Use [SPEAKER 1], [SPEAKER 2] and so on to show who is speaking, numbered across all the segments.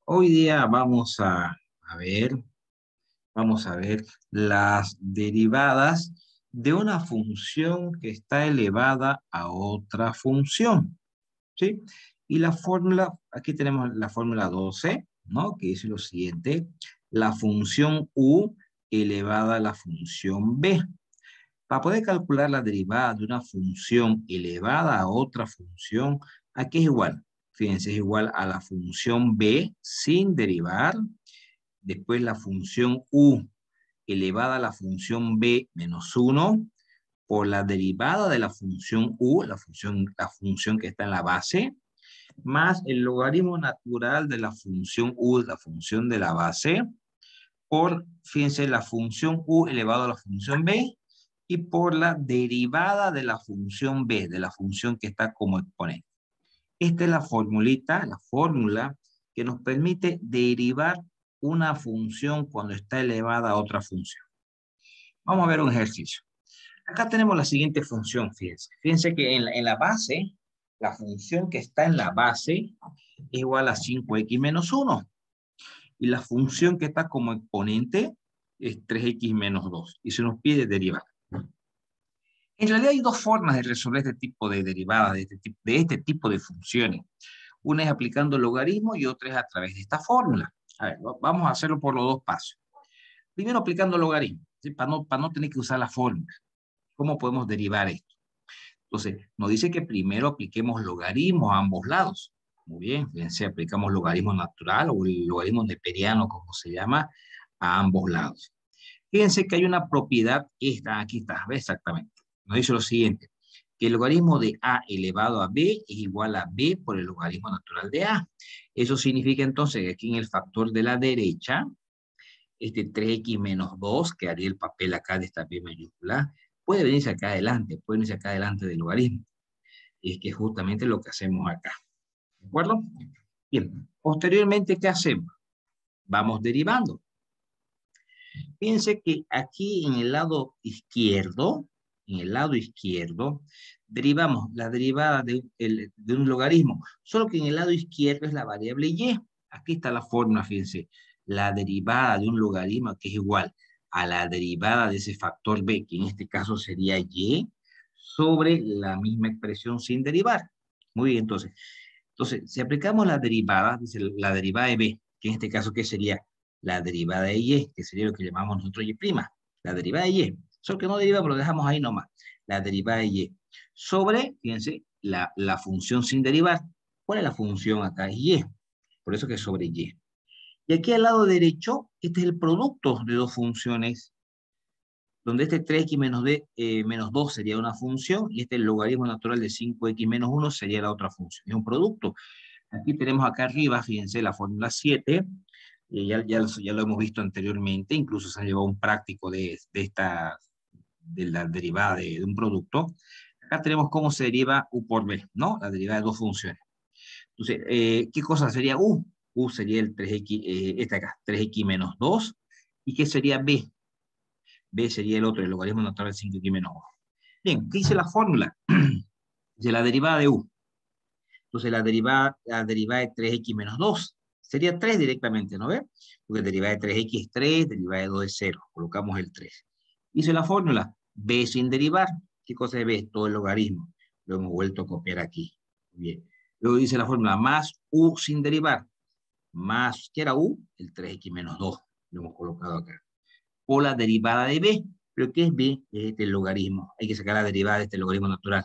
[SPEAKER 1] Hoy día ver, vamos a ver las derivadas de una función que está elevada a otra función, ¿sí? Y la fórmula, aquí tenemos la fórmula 12, ¿no? Que dice lo siguiente: la función u elevada a la función b. Para poder calcular la derivada de una función elevada a otra función, aquí es igual. Fíjense, es igual a la función b sin derivar, después la función u elevada a la función b menos 1 por la derivada de la función u, la función que está en la base, más el logaritmo natural de la función u, la función de la base, por, fíjense, la función u elevado a la función b, y por la derivada de la función b, de la función que está como exponente. Esta es la formulita, la fórmula que nos permite derivar una función cuando está elevada a otra función. Vamos a ver un ejercicio. Acá tenemos la siguiente función, fíjense. Fíjense que en la base, la función que está en la base es igual a 5x menos 1. Y la función que está como exponente es 3x menos 2. Y se nos pide derivar. En realidad hay dos formas de resolver este tipo de derivadas, de este tipo de funciones. Una es aplicando logaritmo y otra es a través de esta fórmula. A ver, vamos a hacerlo por los dos pasos. Primero aplicando logaritmo, ¿sí? Para no tener que usar la fórmula. ¿Cómo podemos derivar esto? Entonces, nos dice que primero apliquemos logaritmo a ambos lados. Muy bien, fíjense, aplicamos logaritmo natural o el logaritmo neperiano, como se llama, a ambos lados. Fíjense que hay una propiedad, aquí está, ¿ves? Exactamente. Nos dice lo siguiente, que el logaritmo de a elevado a b es igual a b por el logaritmo natural de a. Eso significa entonces que aquí en el factor de la derecha, este 3x menos 2, que haría el papel acá de esta b mayúscula, puede venirse acá adelante, puede venirse acá adelante del logaritmo. Y es que es justamente lo que hacemos acá. ¿De acuerdo? Bien, posteriormente, ¿qué hacemos? Vamos derivando. Fíjense que aquí en el lado izquierdo, derivamos la derivada de un logaritmo, solo que en el lado izquierdo es la variable y. Aquí está la fórmula, fíjense, la derivada de un logaritmo que es igual a la derivada de ese factor b, que en este caso sería y, sobre la misma expresión sin derivar. Muy bien, entonces, si aplicamos la derivada, dice la derivada de b, que en este caso, ¿qué sería? La derivada de y, que sería lo que llamamos nosotros y'. La derivada de y. Solo que no derivamos, lo dejamos ahí nomás. La derivada de y. Sobre, fíjense, la función sin derivar. ¿Cuál es la función acá? Es y. Por eso que es sobre y. Y aquí al lado derecho, este es el producto de dos funciones, donde este 3x menos 2 sería una función, y este el logaritmo natural de 5x menos 1 sería la otra función. Es un producto. Aquí tenemos acá arriba, fíjense, la fórmula 7, ya lo hemos visto anteriormente, incluso se ha llevado un práctico de la derivada de un producto. Acá tenemos cómo se deriva u por b, ¿no? La derivada de dos funciones. Entonces, ¿qué cosa sería u? U sería el 3x, este acá, 3x menos 2. ¿Y qué sería b? B sería el otro, el logaritmo natural de 5x menos 1. Bien, ¿qué dice la fórmula? Dice la derivada de u. Entonces la derivada de 3x menos 2 sería 3 directamente, ¿no ve? Porque derivada de 3x es 3, derivada de 2 es 0. Colocamos el 3. Hice la fórmula, b sin derivar. ¿Qué cosa es b? Todo el logaritmo. Lo hemos vuelto a copiar aquí. Bien. Luego dice la fórmula, más u sin derivar. Más, ¿qué era u? El 3x menos 2. Lo hemos colocado acá. O la derivada de b. ¿Pero qué es b? Es este logaritmo. Hay que sacar la derivada de este logaritmo natural.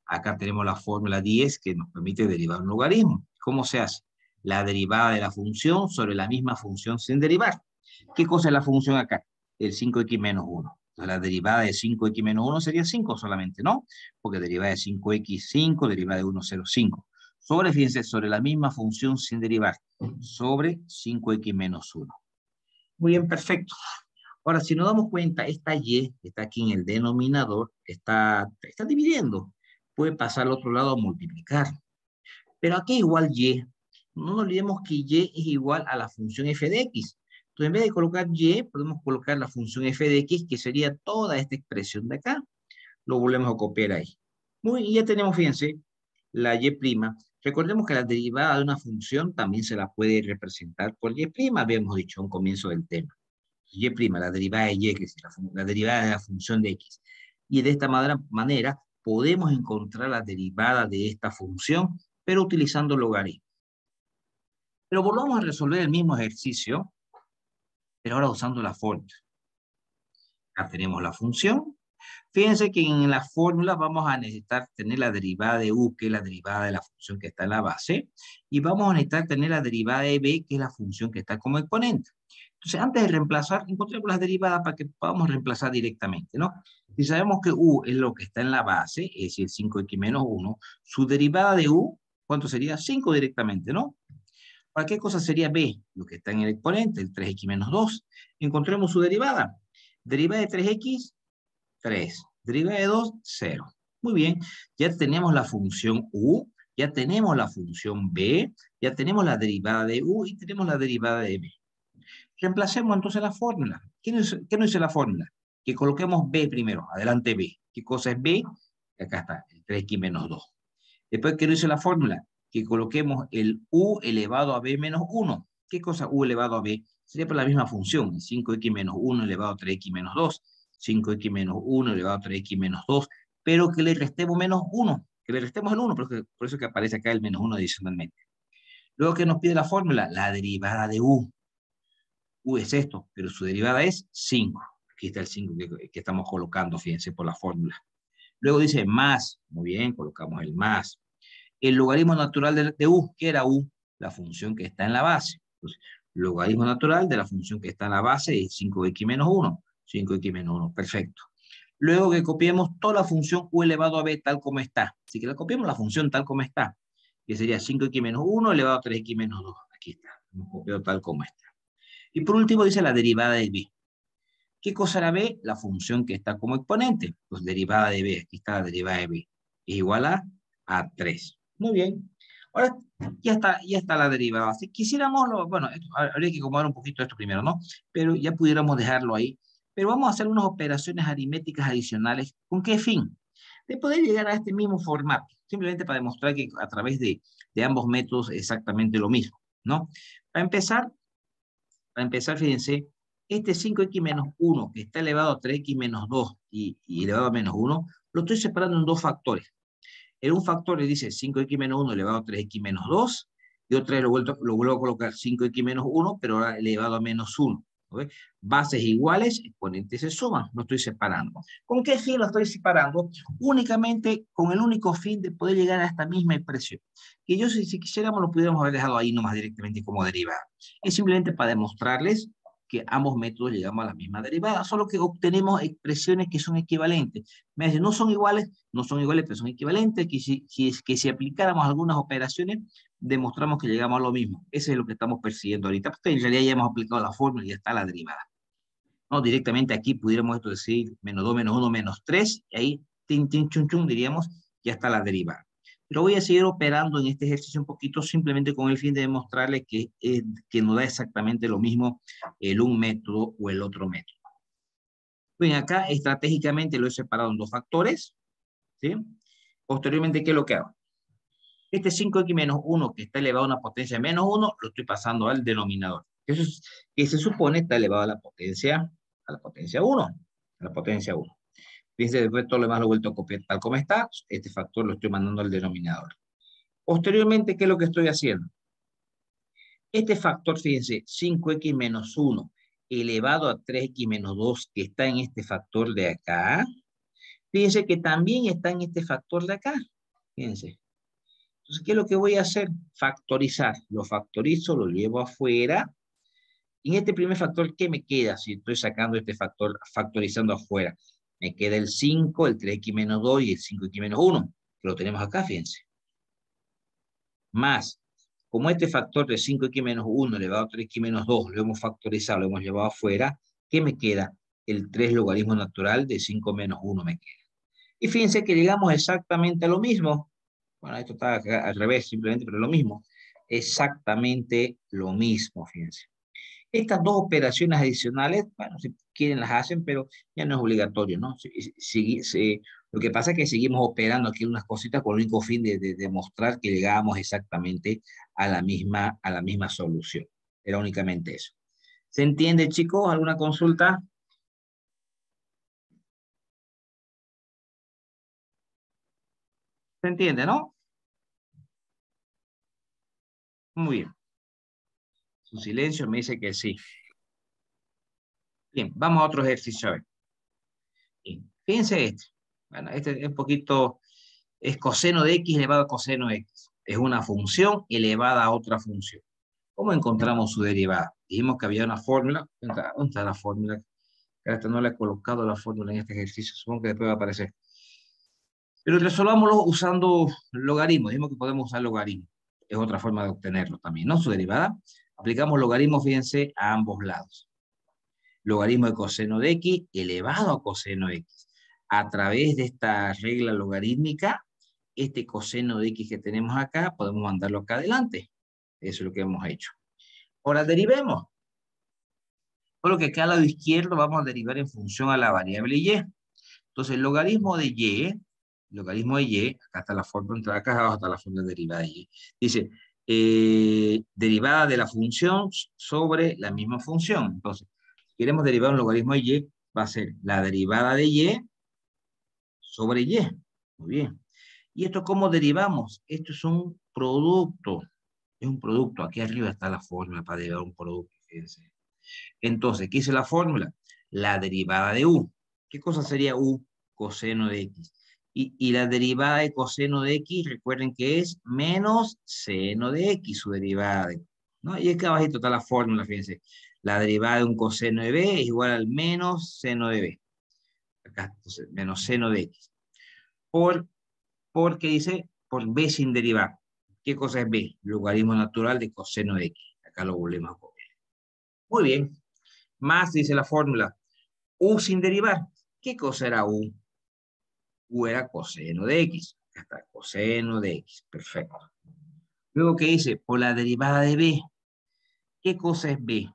[SPEAKER 1] Acá tenemos la fórmula 10 que nos permite derivar un logaritmo. ¿Cómo se hace? La derivada de la función sobre la misma función sin derivar. ¿Qué cosa es la función acá? El 5x menos 1. Entonces la derivada de 5x menos 1 sería 5 solamente, ¿no? Porque derivada de 5x 5, derivada de 1, 0, 5. Fíjense, sobre la misma función sin derivar. Sobre 5x menos 1. Muy bien, perfecto. Ahora, si nos damos cuenta, esta y que está aquí en el denominador, está dividiendo. Puede pasar al otro lado a multiplicar. Pero aquí igual y. No nos olvidemos que y es igual a la función f de x. Entonces, en vez de colocar y, podemos colocar la función f de x, que sería toda esta expresión de acá. Lo volvemos a copiar ahí. Muy bien, ya tenemos, fíjense, la y'. Recordemos que la derivada de una función también se la puede representar por y', habíamos dicho a un comienzo del tema. Y', la derivada de y, que es la derivada de la función de x. Y de esta manera podemos encontrar la derivada de esta función, pero utilizando logaritmos. Pero volvamos a resolver el mismo ejercicio, pero ahora usando la fórmula. Acá tenemos la función. Fíjense que en la fórmula vamos a necesitar tener la derivada de u, que es la derivada de la función que está en la base, y vamos a necesitar tener la derivada de b, que es la función que está como exponente. Entonces, antes de reemplazar, encontremos las derivadas para que podamos reemplazar directamente, ¿no? Si sabemos que u es lo que está en la base, es decir, 5x menos 1, su derivada de u, ¿cuánto sería? 5 directamente, ¿no? ¿Para qué cosa sería b? Lo que está en el exponente, el 3x menos 2. Encontremos su derivada. Derivada de 3x, 3. Derivada de 2, 0. Muy bien, ya tenemos la función u, ya tenemos la función b, ya tenemos la derivada de u y tenemos la derivada de b. Reemplacemos entonces la fórmula. ¿Qué nos dice la fórmula? Que coloquemos b primero, adelante b. ¿Qué cosa es b? Acá está, el 3x menos 2. Después, ¿qué nos dice la fórmula? Que coloquemos el u elevado a b menos 1. ¿Qué cosa u elevado a b? Sería por la misma función, 5x menos 1 elevado a 3x menos 2. 5x menos 1 elevado a 3x menos 2, pero que le restemos menos 1, que le restemos el 1, por eso que aparece acá el menos 1 adicionalmente. Luego, ¿qué nos pide la fórmula? La derivada de u. U es esto, pero su derivada es 5. Aquí está el 5 que estamos colocando, fíjense, por la fórmula. Luego dice más, muy bien, colocamos el más. El logaritmo natural de u, ¿qué era u? La función que está en la base. Entonces, logaritmo natural de la función que está en la base es 5x menos 1. 5x menos 1, perfecto. Luego que copiemos toda la función u elevado a b tal como está. Así que la copiamos la función tal como está, que sería 5x menos 1 elevado a 3x menos 2. Aquí está, hemos copiado tal como está. Y por último dice la derivada de b. ¿Qué cosa era b? La función que está como exponente. Pues derivada de b, aquí está la derivada de b. Es igual a 3. Muy bien. Ahora ya está la derivada. Si quisiéramos, bueno, habría que acomodar un poquito esto primero, ¿no? Pero ya pudiéramos dejarlo ahí. Pero vamos a hacer unas operaciones aritméticas adicionales. ¿Con qué fin? De poder llegar a este mismo formato. Simplemente para demostrar que a través de ambos métodos es exactamente lo mismo, ¿no? Para empezar, fíjense, este 5x menos 1, que está elevado a 3x menos 2 y elevado a menos 1, lo estoy separando en dos factores. En un factor le dice 5x menos 1 elevado a 3x menos 2, y otra vez lo vuelvo a colocar 5x menos 1, pero ahora elevado a menos 1. ¿Okay? Bases iguales, exponentes se suman, lo estoy separando. ¿Con qué fin lo estoy separando? Únicamente con el único fin de poder llegar a esta misma expresión. Que yo, si quisiéramos, lo pudiéramos haber dejado ahí nomás directamente como derivada. Es simplemente para demostrarles que ambos métodos llegamos a la misma derivada, solo que obtenemos expresiones que son equivalentes. Me dicen, no son iguales, pero son equivalentes, que si aplicáramos algunas operaciones, demostramos que llegamos a lo mismo. Eso es lo que estamos persiguiendo ahorita, porque en realidad ya hemos aplicado la fórmula y ya está la derivada. ¿No? Directamente aquí pudiéramos esto decir menos 2, menos 1, menos 3, y ahí, tin, tin, chun, chun, diríamos, ya está la derivada. Pero voy a seguir operando en este ejercicio un poquito simplemente con el fin de demostrarles que nos da exactamente lo mismo el un método o el otro método. Bien, acá estratégicamente lo he separado en dos factores, ¿sí? Posteriormente, ¿qué es lo que hago? Este 5x menos 1 que está elevado a una potencia de menos 1, lo estoy pasando al denominador. Eso es, que se supone está elevado a la potencia 1. A la potencia 1. Fíjense, después todo lo demás lo he vuelto a copiar tal como está. Este factor lo estoy mandando al denominador. Posteriormente, ¿qué es lo que estoy haciendo? Este factor, fíjense, 5x menos 1 elevado a 3x menos 2 que está en este factor de acá, fíjense que también está en este factor de acá. Fíjense. Entonces, ¿qué es lo que voy a hacer? Factorizar. Lo factorizo, lo llevo afuera. Y en este primer factor, ¿qué me queda si estoy sacando este factor, factorizando afuera? Me queda el 5, el 3x menos 2 y el 5x menos 1. Que lo tenemos acá, fíjense. Más, como este factor de 5x menos 1 elevado a 3x menos 2 lo hemos factorizado, lo hemos llevado afuera, ¿qué me queda? El 3 logaritmo natural de 5 menos 1 me queda. Y fíjense que llegamos exactamente a lo mismo. Bueno, esto está acá al revés simplemente, pero lo mismo. Exactamente lo mismo, fíjense. Estas dos operaciones adicionales, bueno, si quieren las hacen, pero ya no es obligatorio, ¿no? Lo que pasa es que seguimos operando aquí unas cositas con el único fin de demostrar que llegamos exactamente a la misma solución. Era únicamente eso. ¿Se entiende, chicos? ¿Alguna consulta? ¿Se entiende, no? Muy bien. Su silencio me dice que sí. Bien, vamos a otro ejercicio. A ver. Bien, fíjense este. Bueno, este es un poquito, es coseno de x elevado a coseno de x. Es una función elevada a otra función. ¿Cómo encontramos su derivada? Dijimos que había una fórmula. ¿Dónde está la fórmula? Hasta no le he colocado la fórmula en este ejercicio. Supongo que después va a aparecer. Pero resolvámoslo usando logaritmos. Dijimos que podemos usar logaritmos. Es otra forma de obtenerlo también, ¿no? Su derivada. Aplicamos logaritmos, fíjense, a ambos lados. Logaritmo de coseno de x elevado a coseno de x. A través de esta regla logarítmica, este coseno de x que tenemos acá, podemos mandarlo acá adelante. Eso es lo que hemos hecho. Ahora derivemos. Solo que acá al lado izquierdo vamos a derivar en función a la variable y. Entonces, el logaritmo de y, acá está la fórmula, acá abajo está la fórmula derivada de y. Dice, derivada de la función sobre la misma función. Entonces, si queremos derivar un logaritmo de y, va a ser la derivada de y sobre y. Muy bien. ¿Y esto cómo derivamos? Esto es un producto. Es un producto. Aquí arriba está la fórmula para derivar un producto. Fíjense. Entonces, ¿qué hice la fórmula? La derivada de u. ¿Qué cosa sería u? Coseno de x. Y la derivada de coseno de x, recuerden que es menos seno de x, su derivada de, ¿no? Y es que abajito está la fórmula, fíjense. La derivada de un coseno de b es igual al menos seno de b. Acá, entonces, menos seno de x. Porque dice, por b sin derivar. ¿Qué cosa es b? Logaritmo natural de coseno de x. Acá lo volvemos a copiar. Muy bien. Más dice la fórmula. U sin derivar. ¿Qué cosa era U? U era coseno de X. Acá está, coseno de X. Perfecto. Luego, ¿qué dice? Por la derivada de B. ¿Qué cosa es B?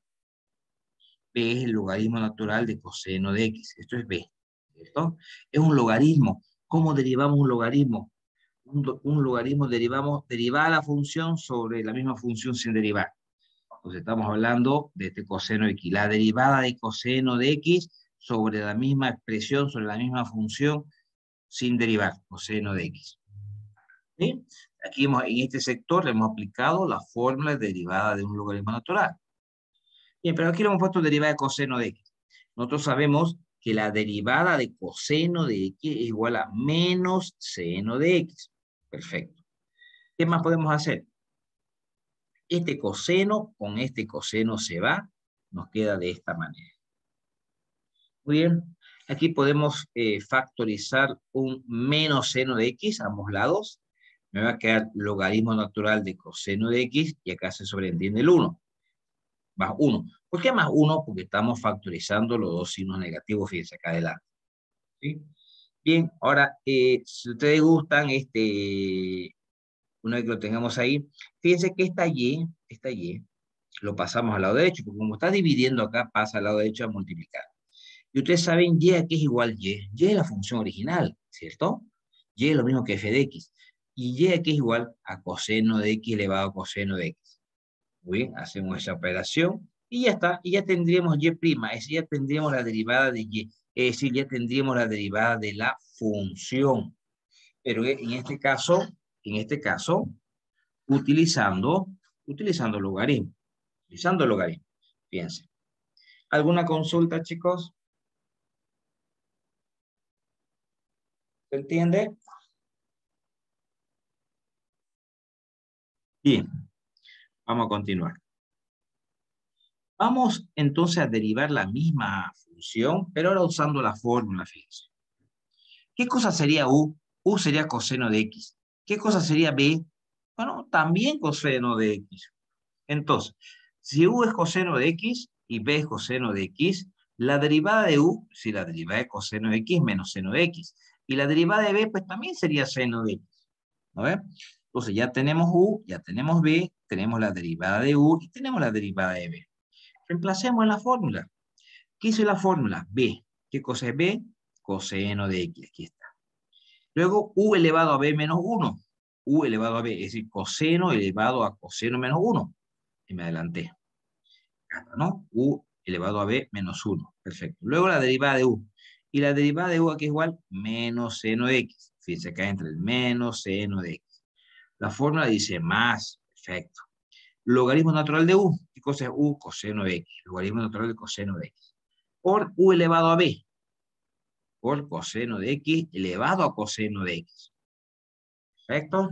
[SPEAKER 1] B es el logaritmo natural de coseno de X. Esto es B. ¿Cierto? Es un logaritmo. ¿Cómo derivamos un logaritmo? Un logaritmo derivar la función sobre la misma función sin derivar. Entonces estamos hablando de este coseno de X. La derivada de coseno de X sobre la misma expresión, sobre la misma función, sin derivar, coseno de X. ¿Sí? Aquí en este sector le hemos aplicado la fórmula derivada de un logaritmo natural. Bien, pero aquí le hemos puesto derivada de coseno de X. Nosotros sabemos que la derivada de coseno de X es igual a menos seno de X. Perfecto. ¿Qué más podemos hacer? Este coseno con este coseno se va, nos queda de esta manera. Muy bien. Aquí podemos factorizar un menos seno de x a ambos lados. Me va a quedar logaritmo natural de coseno de x y acá se sobreentiende el 1. Más 1. ¿Por qué más 1? Porque estamos factorizando los dos signos negativos, fíjense acá adelante. ¿Sí? Bien, ahora, si ustedes gustan, una vez que lo tengamos ahí, fíjense que esta y, lo pasamos al lado derecho, porque como está dividiendo acá, pasa al lado derecho a multiplicar. Y ustedes saben y a qué es igual y. Y es la función original, ¿cierto? Y es lo mismo que f de x. Y a qué es igual a coseno de x elevado a coseno de x. Muy bien, hacemos esa operación y ya está. Y ya tendríamos y', es decir, ya tendríamos la derivada de y. Es decir, ya tendríamos la derivada de la función. Pero en este caso, utilizando logaritmo. Utilizando logaritmo. Fíjense. ¿Alguna consulta, chicos? ¿Se entiende? Bien, vamos a continuar. Vamos entonces a derivar la misma función, pero ahora usando la fórmula, fíjense. ¿Qué cosa sería u? U sería coseno de x. ¿Qué cosa sería b? Bueno, también coseno de x. Entonces, si u es coseno de x y b es coseno de x, la derivada de u, si la derivada de coseno de x menos seno de x. Y la derivada de b, pues también sería seno de x. ¿No ven? Entonces ya tenemos u, ya tenemos b, tenemos la derivada de u y tenemos la derivada de b. Reemplacemos en la fórmula. ¿Qué hizo la fórmula? B. ¿Qué cosa es B? Coseno de X. Aquí está. Luego, U elevado a B menos 1. U elevado a B, es decir, coseno elevado a coseno menos 1. Y me adelanté. ¿No? U elevado a B menos 1. Perfecto. Luego la derivada de U. Y la derivada de U aquí es igual menos seno de X. Fíjense acá entre el menos seno de X. La fórmula dice más. Perfecto. Logaritmo natural de U. ¿Qué cosa es U? Coseno de X. Logaritmo natural de coseno de X. Por U elevado a B. Por coseno de X elevado a coseno de X. Perfecto.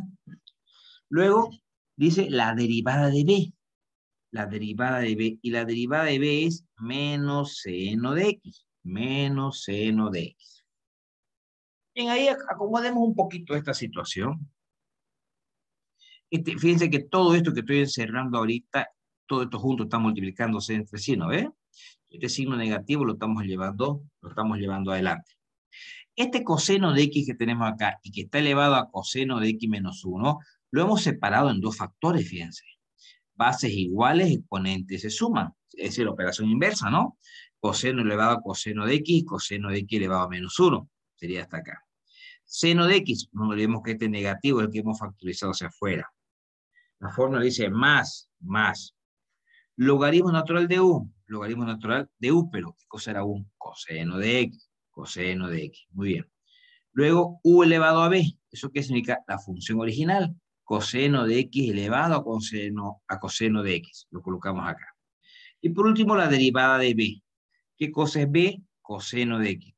[SPEAKER 1] Luego dice la derivada de B. La derivada de B. Y la derivada de B es menos seno de X. Menos seno de X. Bien, ahí acomodemos un poquito esta situación. Fíjense que todo esto que estoy encerrando ahorita, todo esto junto está multiplicándose entre sí, ¿no ve? Este signo negativo lo estamos llevando adelante. Este coseno de X que tenemos acá y que está elevado a coseno de X menos 1, lo hemos separado en dos factores, fíjense. Bases iguales, exponentes se suman. Es decir, la operación inversa, ¿no? Coseno elevado a coseno de X, coseno de X elevado a menos 1. Sería hasta acá. Seno de X, no olvidemos que este negativo es el que hemos factorizado hacia afuera. La fórmula dice más. Logaritmo natural de U. Logaritmo natural de U, pero ¿qué cosa era U? Coseno de X. Coseno de X. Muy bien. Luego, U elevado a B. ¿Eso qué significa? La función original. Coseno de X elevado a coseno de X. Lo colocamos acá. Y por último, la derivada de B. ¿Qué cosa es B? Coseno de X,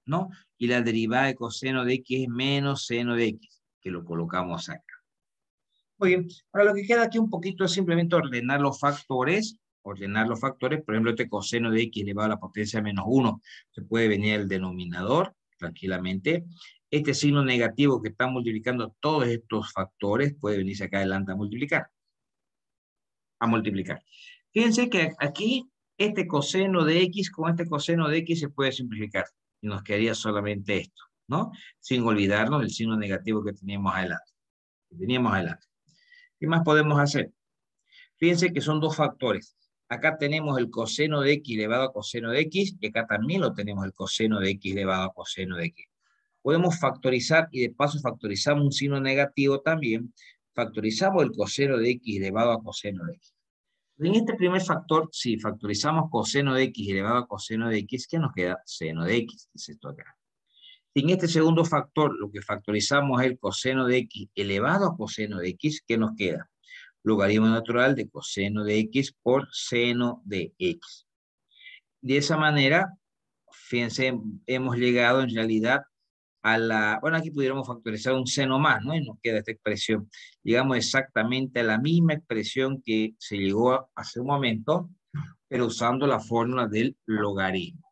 [SPEAKER 1] ¿no? Y la derivada de coseno de X es menos seno de X, que lo colocamos acá. Muy bien. Ahora lo que queda aquí un poquito es simplemente ordenar los factores. Ordenar los factores. Por ejemplo, este coseno de X elevado a la potencia menos 1 se puede venir al denominador tranquilamente. Este signo negativo que está multiplicando todos estos factores puede venirse acá adelante a multiplicar. Fíjense que aquí este coseno de X con este coseno de X se puede simplificar. Y nos quedaría solamente esto, ¿no? Sin olvidarnos del signo negativo que teníamos adelante. ¿Qué más podemos hacer? Fíjense que son dos factores. Acá tenemos el coseno de X elevado a coseno de X y acá también lo tenemos el coseno de X elevado a coseno de X. Podemos factorizar y de paso factorizamos un signo negativo también. Factorizamos el coseno de X elevado a coseno de X. En este primer factor, si factorizamos coseno de X elevado a coseno de X, ¿qué nos queda? Seno de X, es esto acá. En este segundo factor, lo que factorizamos es el coseno de X elevado a coseno de X, ¿qué nos queda? Logaritmo natural de coseno de X por seno de X. De esa manera, fíjense, hemos llegado en realidad a la, bueno, aquí pudiéramos factorizar un seno más, ¿no? Y nos queda esta expresión. Llegamos exactamente a la misma expresión que se llegó hace un momento, pero usando la fórmula del logaritmo.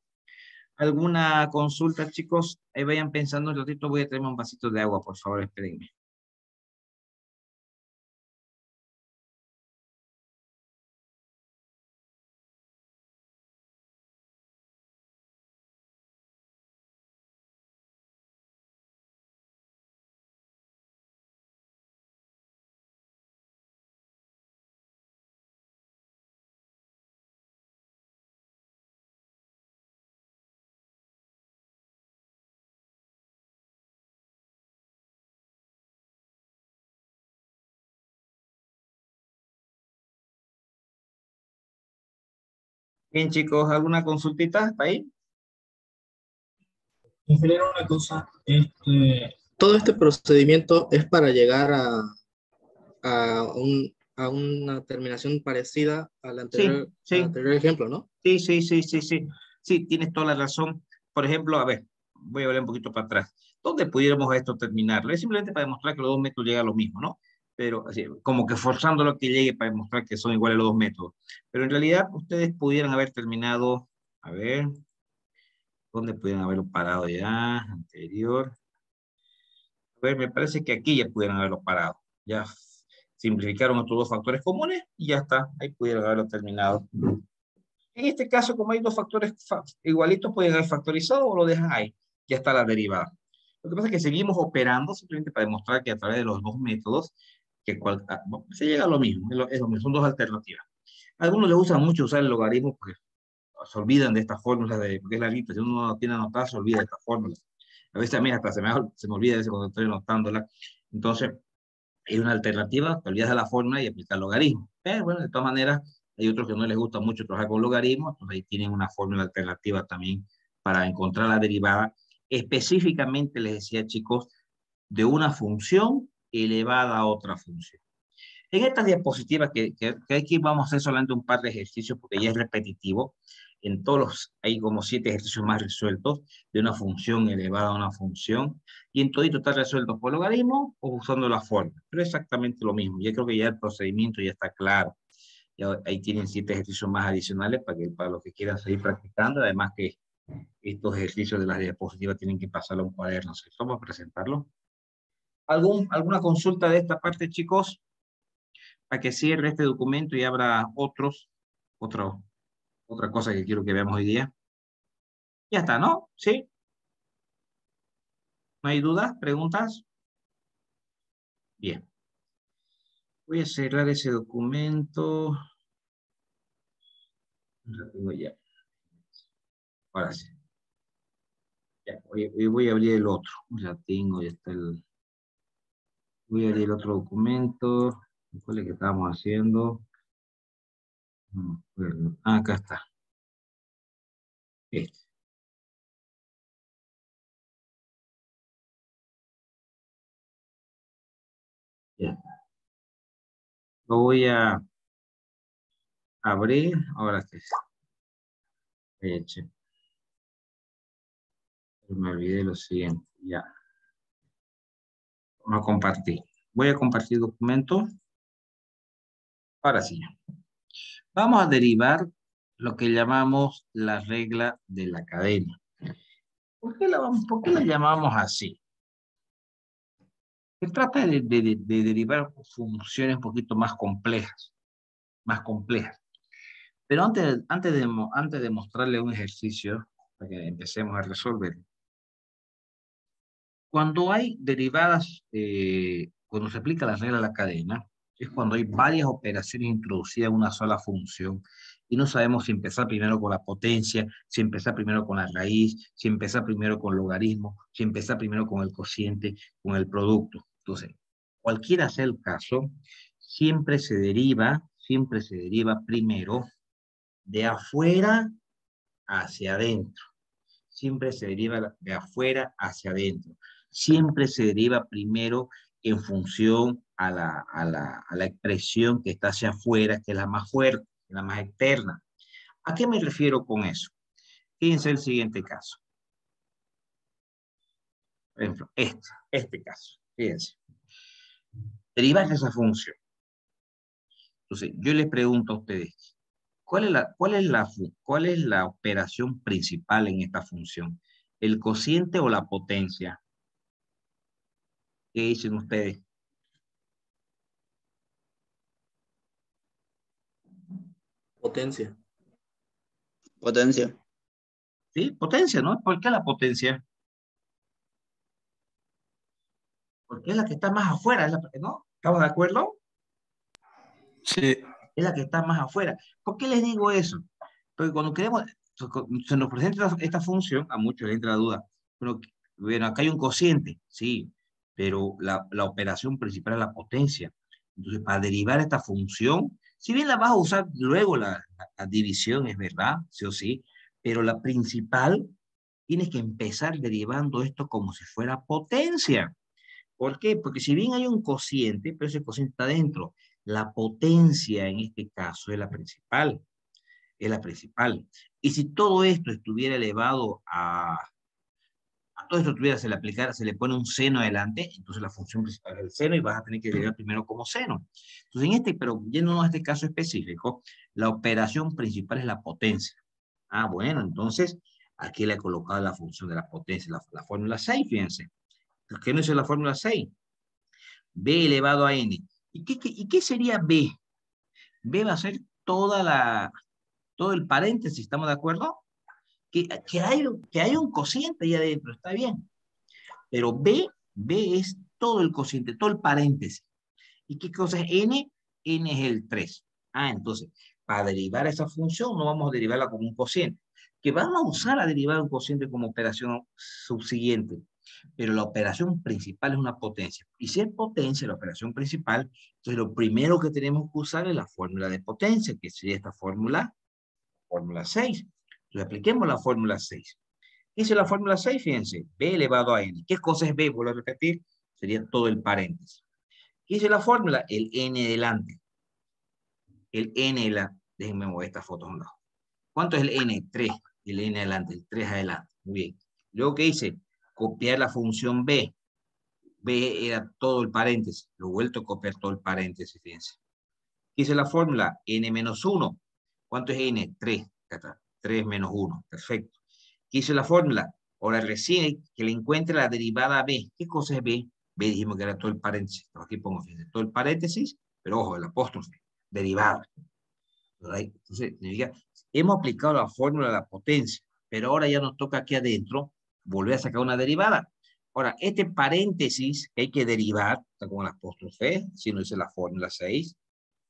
[SPEAKER 1] ¿Alguna consulta, chicos? Ahí vayan pensando un ratito, voy a traerme un vasito de agua, por favor, espérenme. Bien, chicos, ¿alguna consultita ahí?
[SPEAKER 2] Ingeniero, una cosa, todo este procedimiento es para llegar a una terminación parecida
[SPEAKER 1] Sí,
[SPEAKER 2] al
[SPEAKER 1] sí,
[SPEAKER 2] anterior ejemplo, ¿no?
[SPEAKER 1] sí. Sí, tienes toda la razón. Por ejemplo, a ver, voy a volver un poquito para atrás. ¿Dónde pudiéramos esto terminarlo? Es simplemente para demostrar que los dos métodos llegan a lo mismo, ¿no? Pero así, como que forzando lo que llegue para demostrar que son iguales los dos métodos. Pero en realidad ustedes pudieran haber terminado, a ver, ¿dónde pudieran haberlo parado ya? Anterior. A ver, me parece que aquí ya pudieran haberlo parado. Ya simplificaron estos dos factores comunes y ya está. Ahí pudieron haberlo terminado. En este caso, como hay dos factores igualitos, pueden haber factorizado o lo dejan ahí. Ya está la derivada. Lo que pasa es que seguimos operando simplemente para demostrar que a través de los dos métodos se llega a lo mismo. Es lo mismo, son dos alternativas. A algunos les gusta mucho usar el logaritmo porque se olvidan de estas fórmulas, porque es larguita, si uno no tiene anotada, se olvida de estas fórmulas. A veces a mí hasta se me olvida eso cuando estoy anotándola. Entonces, hay una alternativa, te olvidas de la fórmula y aplicar logaritmo. Pero bueno, de todas maneras, hay otros que no les gusta mucho trabajar con logaritmos, entonces ahí tienen una fórmula alternativa también para encontrar la derivada. Específicamente, les decía, chicos, de una función elevada a otra función. En estas diapositivas que aquí vamos a hacer solamente un par de ejercicios porque ya es repetitivo, en todos los, hay como 7 ejercicios más resueltos de una función elevada a una función, y en todito está resuelto por logaritmo o usando la fórmula, pero es exactamente lo mismo. Yo creo que ya el procedimiento ya está claro. Ya ahí tienen 7 ejercicios más adicionales para los que quieran seguir practicando, además que estos ejercicios de las diapositivas tienen que pasarlo a un cuaderno. Vamos a presentarlo. ¿Alguna consulta de esta parte, chicos? Para que cierre este documento y abra otra cosa que quiero que veamos hoy día. Ya está, ¿no? ¿Sí? ¿No hay dudas? ¿Preguntas? Bien. Voy a cerrar ese documento. Lo tengo ya. Ahora sí. Ya, voy a abrir el otro. Ya tengo, ya está el... Voy a abrir el otro documento. ¿Cuál es que estábamos haciendo? Ah, acá está. Este. Ya. Lo voy a abrir. Ahora sí. Che, me olvidé lo siguiente. Ya. Vamos a compartir. Voy a compartir documento. Ahora sí. Vamos a derivar lo que llamamos la regla de la cadena. ¿Por qué la llamamos así? Se trata de derivar funciones un poquito más complejas, más complejas. Pero antes de mostrarle un ejercicio, para que empecemos a resolver, cuando hay derivadas, cuando se aplica la regla de la cadena, es cuando hay varias operaciones introducidas en una sola función y no sabemos si empezar primero con la potencia, si empezar primero con la raíz, si empezar primero con el logaritmo, si empezar primero con el cociente, con el producto. Entonces, cualquiera sea el caso, siempre se deriva primero de afuera hacia adentro. Siempre se deriva de afuera hacia adentro. Siempre se deriva primero en función a la expresión que está hacia afuera, que es la más fuerte, la más externa. ¿A qué me refiero con eso? Fíjense el siguiente caso. Por ejemplo, este caso. Fíjense. Derivar esa función. Entonces, yo les pregunto a ustedes, ¿cuál es la operación principal en esta función? ¿El cociente o la potencia? ¿Qué dicen ustedes?
[SPEAKER 2] Potencia.
[SPEAKER 3] Potencia.
[SPEAKER 1] ¿Sí? Potencia, ¿no? ¿Por qué la potencia? Porque es la que está más afuera, ¿no? ¿Estamos de acuerdo?
[SPEAKER 2] Sí.
[SPEAKER 1] Es la que está más afuera. ¿Por qué les digo eso? Porque cuando queremos, se nos presenta esta función, a muchos les entra la duda, bueno, acá hay un cociente, sí, pero la operación principal es la potencia. Entonces, para derivar esta función, si bien la vas a usar luego la división, es verdad, sí o sí, pero la principal, tienes que empezar derivando esto como si fuera potencia. ¿Por qué? Porque si bien hay un cociente, pero ese cociente está dentro, la potencia en este caso es la principal, es la principal. Y si todo esto estuviera elevado a todo esto tuviera, se le aplicara, se le pone un seno adelante, entonces la función principal es el seno y vas a tener que derivar primero como seno. Entonces, pero yéndonos a este caso específico, la operación principal es la potencia. Ah, bueno, entonces aquí le he colocado la función de la potencia, la fórmula 6, fíjense. ¿Qué no es la fórmula 6? B elevado a n. ¿Y qué sería B? B va a ser todo el paréntesis, ¿estamos de acuerdo? Que hay un cociente ahí adentro, está bien. Pero B es todo el cociente, todo el paréntesis. ¿Y qué cosa es n? N es el 3. Ah, entonces, para derivar esa función no vamos a derivarla como un cociente, que vamos a usar la derivada de un cociente como operación subsiguiente, pero la operación principal es una potencia. Y si es potencia la operación principal, entonces lo primero que tenemos que usar es la fórmula de potencia, que sería esta fórmula 6. Entonces apliquemos la fórmula 6. ¿Qué dice la fórmula 6? Fíjense, b elevado a n. ¿Qué cosa es b? Vuelvo a repetir, sería todo el paréntesis. ¿Qué dice la fórmula? El n delante. El n delante. Déjenme mover esta foto a un lado. ¿Cuánto es el n? 3. El n adelante, el 3 adelante. Muy bien. Luego, ¿qué hice? Copiar la función b. B era todo el paréntesis. Lo he vuelto a copiar todo el paréntesis, fíjense. ¿Qué dice la fórmula? N menos 1. ¿Cuánto es n? 3. Acá está. 3 menos 1. Perfecto. ¿Qué dice la fórmula? Ahora recién que le encuentre la derivada b. ¿Qué cosa es b? B dijimos que era todo el paréntesis. Aquí pongo, fíjense, todo el paréntesis, pero ojo, el apóstrofe. Derivada. Entonces, hemos aplicado la fórmula de la potencia, pero ahora ya nos toca aquí adentro volver a sacar una derivada. Ahora, este paréntesis que hay que derivar, está con el apóstrofe, si no dice la fórmula 6,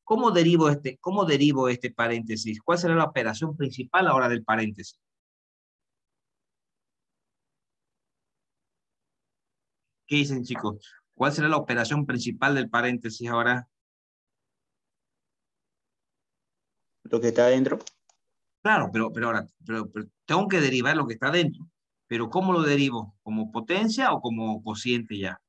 [SPEAKER 1] ¿cómo derivo este paréntesis? ¿Cuál será la operación principal ahora del paréntesis? ¿Qué dicen, chicos? ¿Cuál será la operación principal del paréntesis ahora?
[SPEAKER 3] Lo que está adentro.
[SPEAKER 1] Claro, pero ahora pero tengo que derivar lo que está dentro. Pero ¿cómo lo derivo? ¿Como potencia o como cociente ya?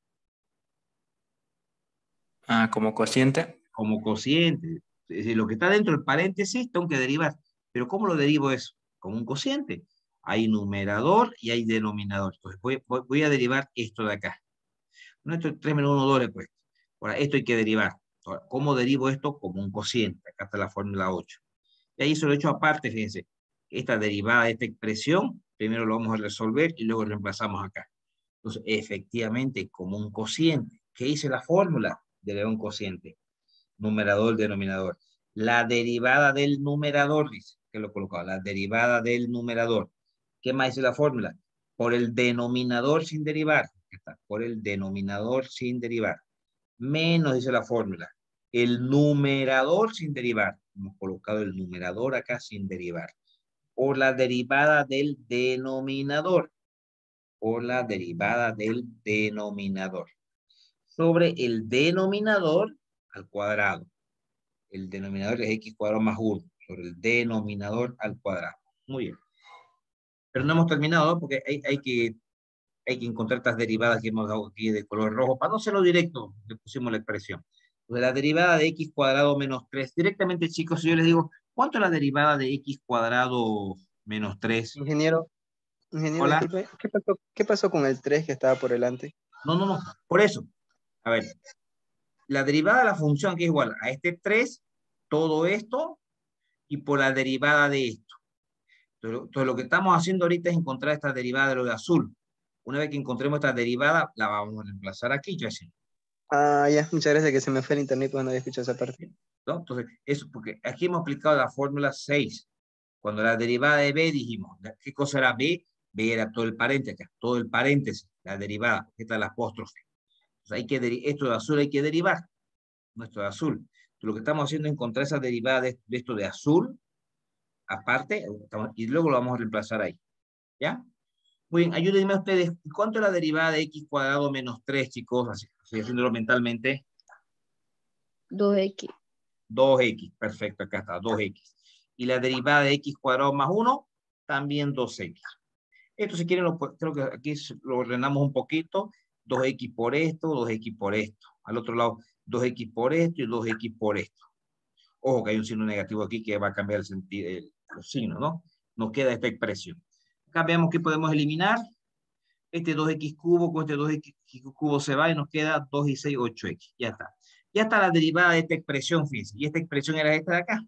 [SPEAKER 2] Ah, como cociente.
[SPEAKER 1] Como cociente. Es decir, lo que está dentro del paréntesis tengo que derivar. Pero ¿cómo lo derivo eso? Como un cociente. Hay numerador y hay denominador. Entonces voy a derivar esto de acá. No, esto es 3 menos 1, 2 le he puesto. Ahora, esto hay que derivar. Ahora, ¿cómo derivo esto? Como un cociente. Acá está la fórmula 8. Y ahí se lo he hecho aparte, fíjense. Esta derivada de esta expresión, primero lo vamos a resolver y luego reemplazamos acá. Entonces, efectivamente, como un cociente. ¿Qué dice la fórmula de un cociente? Numerador, denominador. La derivada del numerador, dice, que lo he colocado, la derivada del numerador. ¿Qué más dice la fórmula? Por el denominador sin derivar. Está, por el denominador sin derivar. Menos, dice la fórmula, el numerador sin derivar. Hemos colocado el numerador acá sin derivar. Por la derivada del denominador. Por la derivada del denominador. Sobre el denominador al cuadrado. El denominador es x cuadrado más 1. Sobre el denominador al cuadrado. Muy bien. Pero no hemos terminado, ¿no? Porque hay que encontrar estas derivadas que hemos dado aquí de color rojo. Para no hacerlo directo, le pusimos la expresión. Pues la derivada de x cuadrado menos 3. Directamente, chicos, si yo les digo, ¿cuánto es la derivada de x cuadrado menos 3?
[SPEAKER 4] Ingeniero, ingeniero,
[SPEAKER 1] Hola.
[SPEAKER 4] disculpe, qué pasó con el 3 que estaba por delante?
[SPEAKER 1] No. Por eso. A ver, la derivada de la función que es igual a este 3, todo esto, y por la derivada de esto. Entonces, lo que estamos haciendo ahorita es encontrar esta derivada de lo de azul. Una vez que encontremos esta derivada, la vamos a reemplazar aquí, yo así.
[SPEAKER 4] Ah, ya, muchas gracias que se me fue el internet cuando había escuchado esa parte.
[SPEAKER 1] ¿No? Entonces, eso, porque aquí hemos aplicado la fórmula 6. Cuando la derivada de b dijimos, ¿qué cosa era b? B era todo el paréntesis, todo el paréntesis, la derivada, esta es la apóstrofe. Entonces, esto de azul hay que derivar, no esto de azul. Entonces, lo que estamos haciendo es encontrar esa derivada de esto de azul, aparte, y luego lo vamos a reemplazar ahí. ¿Ya? Muy bien, ayúdenme ustedes. ¿Cuánto es la derivada de x cuadrado menos 3, chicos? Así haciéndolo mentalmente.
[SPEAKER 5] 2x.
[SPEAKER 1] 2x, perfecto, acá está, 2x. Y la derivada de x cuadrado más 1, también 2x. Esto si quieren, creo que aquí lo ordenamos un poquito. 2x por esto, 2x por esto. Al otro lado, 2x por esto y 2x por esto. Ojo que hay un signo negativo aquí que va a cambiar el sentido, los signos, ¿no? Nos queda esta expresión. Acá veamos que podemos eliminar. Este 2x cubo con este 2x cubo se va y nos queda 2 y 6, 8x. Ya está. Ya está la derivada de esta expresión, fíjense. Y esta expresión era esta de acá.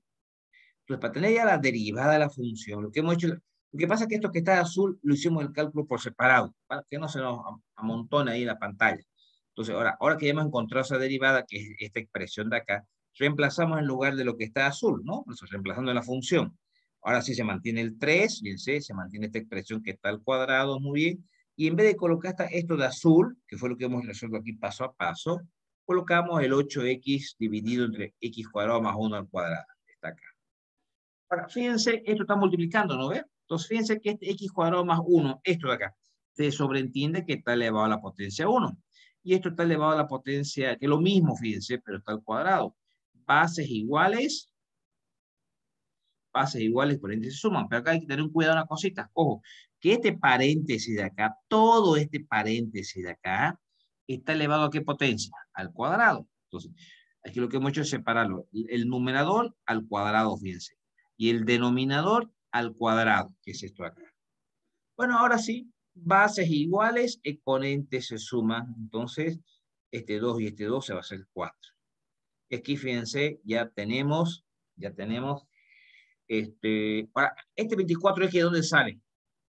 [SPEAKER 1] Entonces, para tener ya la derivada de la función, lo que hemos hecho, lo que pasa es que esto que está azul lo hicimos el cálculo por separado, para que no se nos amontone ahí en la pantalla. Entonces, ahora que ya hemos encontrado esa derivada, que es esta expresión de acá, reemplazamos en lugar de lo que está azul, ¿no? Entonces, reemplazando la función. Ahora sí se mantiene el 3, fíjense, se mantiene esta expresión que está al cuadrado, muy bien. Y en vez de colocar esto de azul, que fue lo que hemos resuelto aquí paso a paso, colocamos el 8x dividido entre x cuadrado más 1 al cuadrado. Está acá. Ahora, fíjense, esto está multiplicando, ¿no ve? Entonces, fíjense que este x cuadrado más 1, esto de acá, se sobreentiende que está elevado a la potencia 1. Y esto está elevado a la potencia, que es lo mismo, fíjense, pero está al cuadrado. Bases iguales, exponentes se suman. Pero acá hay que tener un cuidado una cosita. Ojo, que este paréntesis de acá, todo este paréntesis de acá, está elevado a qué potencia? Al cuadrado. Entonces, aquí lo que hemos hecho es separarlo. El numerador al cuadrado, fíjense. Y el denominador al cuadrado, que es esto acá. Bueno, ahora sí, bases iguales, exponentes se suman. Entonces, este 2 y este 2 se va a hacer 4. Y aquí, fíjense, ya tenemos, ahora, este 24X, ¿de dónde sale?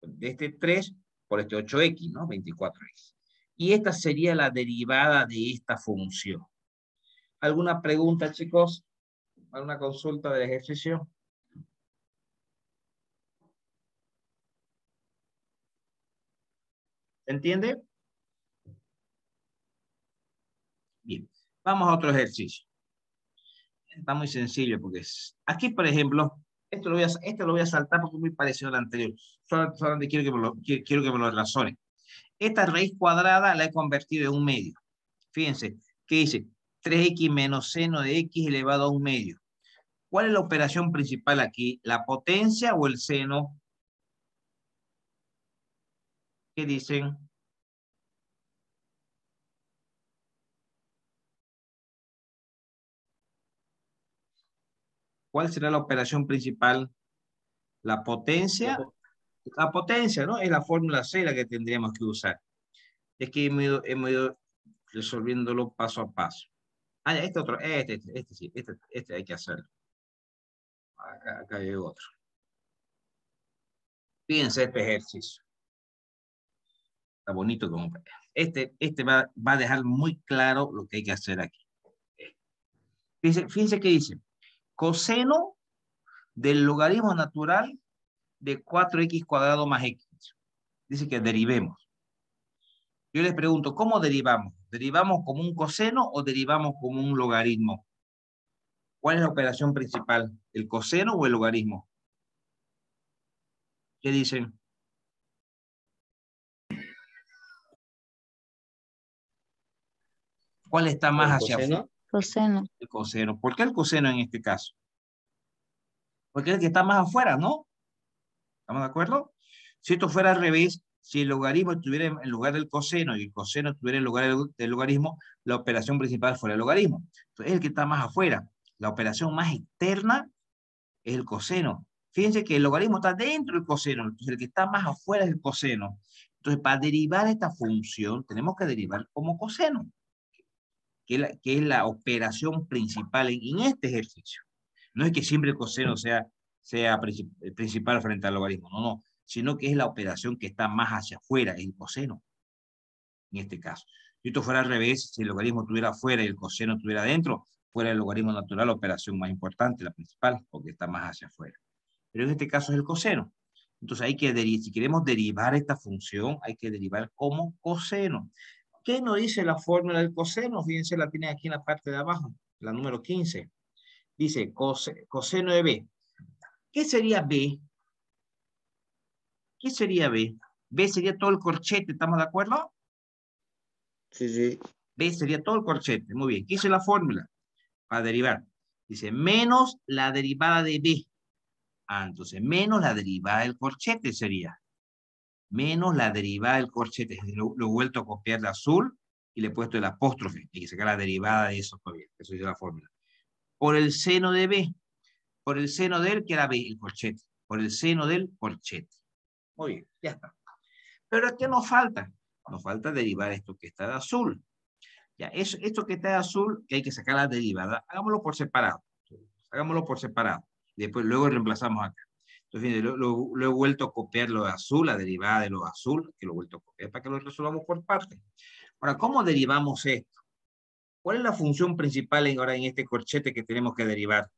[SPEAKER 1] De este 3 por este 8X, ¿no? 24X. Y esta sería la derivada de esta función. ¿Alguna pregunta, chicos? ¿Alguna consulta del ejercicio? ¿Se entiende? Bien. Vamos a otro ejercicio. Está muy sencillo porque es... Aquí, por ejemplo, esto lo voy a saltar porque es muy parecido al anterior. Solamente quiero que me lo razone. Esta raíz cuadrada la he convertido en un medio. Fíjense, ¿qué dice? 3x menos seno de x elevado a un medio. ¿Cuál es la operación principal aquí? ¿La potencia o el seno? ¿Qué dicen? ¿Cuál será la operación principal? ¿La potencia? La potencia, ¿no? Es la fórmula C la que tendríamos que usar. Es que hemos ido resolviéndolo paso a paso. Ah, ya, este otro, sí, este hay que hacerlo. Acá hay otro. Fíjense este ejercicio. Está bonito como... Este va a dejar muy claro lo que hay que hacer aquí. Fíjense qué dice. Coseno del logaritmo natural de 4x cuadrado más x. Dice que derivemos. Yo les pregunto, ¿cómo derivamos? ¿Derivamos como un coseno o derivamos como un logaritmo? ¿Cuál es la operación principal? ¿El coseno o el logaritmo? ¿Qué dicen? ¿Cuál está más hacia afuera?
[SPEAKER 5] Coseno.
[SPEAKER 1] El coseno. ¿Por qué el coseno en este caso? Porque es el que está más afuera, ¿no? ¿Estamos de acuerdo? Si esto fuera al revés, si el logaritmo estuviera en lugar del coseno y el coseno estuviera en lugar del logaritmo, la operación principal fuera el logaritmo. Entonces es el que está más afuera. La operación más externa es el coseno. Fíjense que el logaritmo está dentro del coseno, entonces el que está más afuera es el coseno. Entonces, para derivar esta función, tenemos que derivar como coseno, que es la operación principal en este ejercicio. No es que siempre el coseno sea principal frente al logaritmo, no, sino que es la operación que está más hacia afuera, el coseno, en este caso. Si esto fuera al revés, si el logaritmo estuviera afuera y el coseno estuviera adentro, fuera el logaritmo natural la operación más importante, la principal, porque está más hacia afuera. Pero en este caso es el coseno. Entonces hay que si queremos derivar esta función, hay que derivar como coseno. ¿Qué nos dice la fórmula del coseno? Fíjense, la tienen aquí en la parte de abajo, la número 15. Dice coseno de B. ¿Qué sería B? ¿Qué sería B? B sería todo el corchete, ¿estamos de acuerdo?
[SPEAKER 3] Sí, sí.
[SPEAKER 1] B sería todo el corchete, muy bien. ¿Qué dice la fórmula? Para derivar. Dice menos la derivada de B. Ah, entonces menos la derivada del corchete sería. Menos la derivada del corchete. Lo he vuelto a copiar de azul y le he puesto el apóstrofe. Hay que sacar la derivada de eso todavía. Eso es la fórmula. Por el seno de B. Por el seno del, que era B, el corchete. Por el seno del corchete. Muy bien, ya está. Pero ¿qué nos falta? Nos falta derivar esto que está de azul. Ya, esto que está de azul, que hay que sacar la derivada, hagámoslo por separado. Hagámoslo por separado. Después, luego reemplazamos acá. Entonces, lo he vuelto a copiar lo de azul, la derivada de lo de azul, que lo he vuelto a copiar para que lo resolvamos por partes. Ahora, ¿cómo derivamos esto? ¿Cuál es la función principal ahora en este corchete que tenemos que derivar?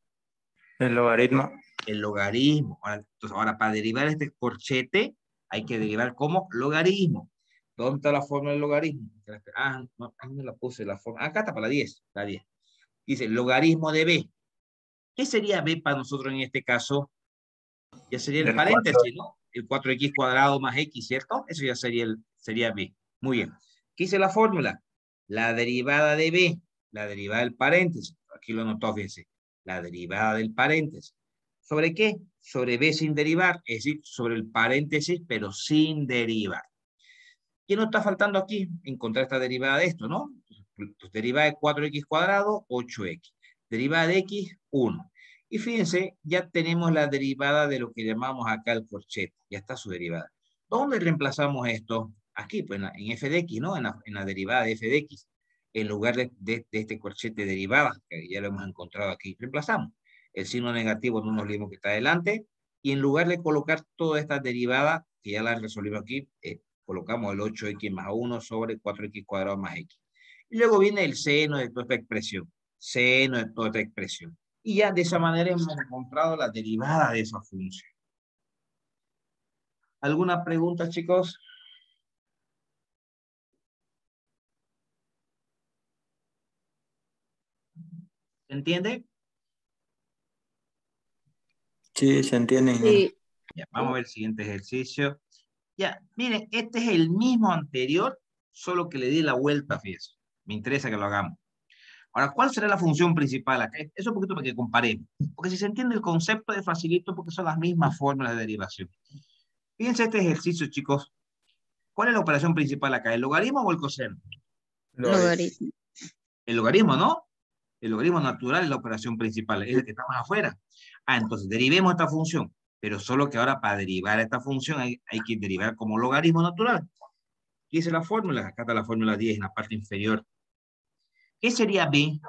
[SPEAKER 3] El logaritmo.
[SPEAKER 1] El logaritmo. Entonces, ahora para derivar este corchete, hay que derivar como logaritmo. ¿Dónde está la forma del logaritmo? Ah, no la puse la forma. Acá está para la 10. La 10. Dice logaritmo de B. ¿Qué sería B para nosotros en este caso? Ya sería el
[SPEAKER 3] Del
[SPEAKER 1] paréntesis, ¿no? El 4x cuadrado más x, ¿cierto? Eso ya sería b. Muy bien. ¿Qué dice la fórmula? La derivada de b, la derivada del paréntesis. Aquí lo notó, fíjense. La derivada del paréntesis. ¿Sobre qué? Sobre b sin derivar, es decir, sobre el paréntesis, pero sin derivar. ¿Qué nos está faltando aquí? Encontrar esta derivada de esto, ¿no? Pues derivada de 4x cuadrado, 8x. Derivada de x, 1. Y fíjense, ya tenemos la derivada de lo que llamamos acá el corchete. Ya está su derivada. ¿Dónde reemplazamos esto? Aquí, pues en f de x, ¿no? En la derivada de f de x. En lugar de este corchete derivada, que ya lo hemos encontrado aquí, reemplazamos. El signo negativo no nos olvidemos que está adelante. Y en lugar de colocar todas estas derivadas, que ya las resolvimos aquí, colocamos el 8x más 1 sobre 4x cuadrado más x. Y luego viene el seno de toda esta expresión. Seno de toda esta expresión. Y ya de esa manera hemos encontrado la derivada de esa función. ¿Alguna pregunta, chicos? ¿Se entiende?
[SPEAKER 3] Sí, se entiende, ingeniero.
[SPEAKER 5] Sí.
[SPEAKER 1] Ya, vamos a ver el siguiente ejercicio. Ya, miren, este es el mismo anterior, solo que le di la vuelta, fíjense. Me interesa que lo hagamos. Ahora, ¿cuál será la función principal acá? Eso es un poquito para que comparemos. Porque si se entiende el concepto es facilito porque son las mismas fórmulas de derivación. Fíjense este ejercicio, chicos. ¿Cuál es la operación principal acá? ¿El logaritmo o el coseno?
[SPEAKER 5] Logaritmo.
[SPEAKER 1] El logaritmo, ¿no? El logaritmo natural es la operación principal, es el que está más afuera. Entonces derivemos esta función, pero solo que ahora para derivar esta función hay que derivar como logaritmo natural. ¿Qué dice la fórmula? Acá está la fórmula 10 en la parte inferior. ¿Qué sería B?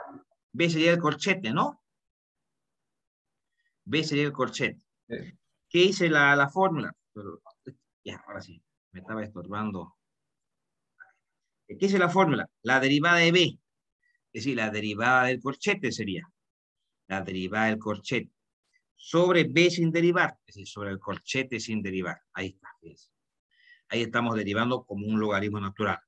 [SPEAKER 1] B sería el corchete, ¿no? B sería el corchete. ¿Qué dice la fórmula? Ya, ahora sí, me estaba estorbando. ¿Qué dice la fórmula? La derivada de B, es decir, la derivada del corchete sería. La derivada del corchete sobre B sin derivar, es decir, sobre el corchete sin derivar. Ahí está, fíjense. Ahí estamos derivando como un logaritmo natural.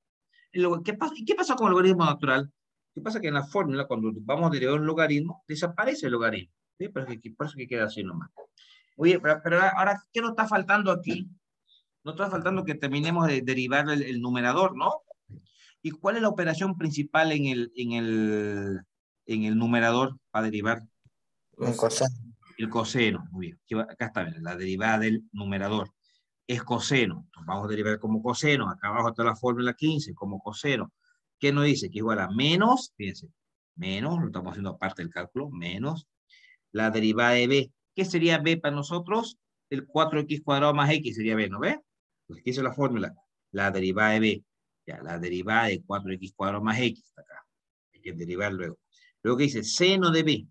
[SPEAKER 1] ¿Qué pasa con el logaritmo natural? ¿Qué pasa? Que en la fórmula, cuando vamos a derivar un logaritmo, desaparece el logaritmo. ¿Sí? Pero por eso que queda así nomás. Oye, pero ahora, ¿qué nos está faltando aquí? Nos está faltando que terminemos de derivar el numerador, ¿no? ¿Y cuál es la operación principal en el numerador para derivar?
[SPEAKER 3] Un coseno.
[SPEAKER 1] El coseno. Muy bien. Acá está la derivada del numerador. Es coseno. Entonces vamos a derivar como coseno. Acá abajo está la fórmula 15 como coseno. ¿Qué nos dice? Que igual a menos, fíjense, menos, lo estamos haciendo aparte del cálculo, menos la derivada de b. ¿Qué sería b para nosotros? El 4x cuadrado más x sería b, ¿no ve? Pues aquí es la fórmula. La derivada de b. Ya, la derivada de 4x cuadrado más x está acá. Hay que derivar luego. Luego que dice seno de b.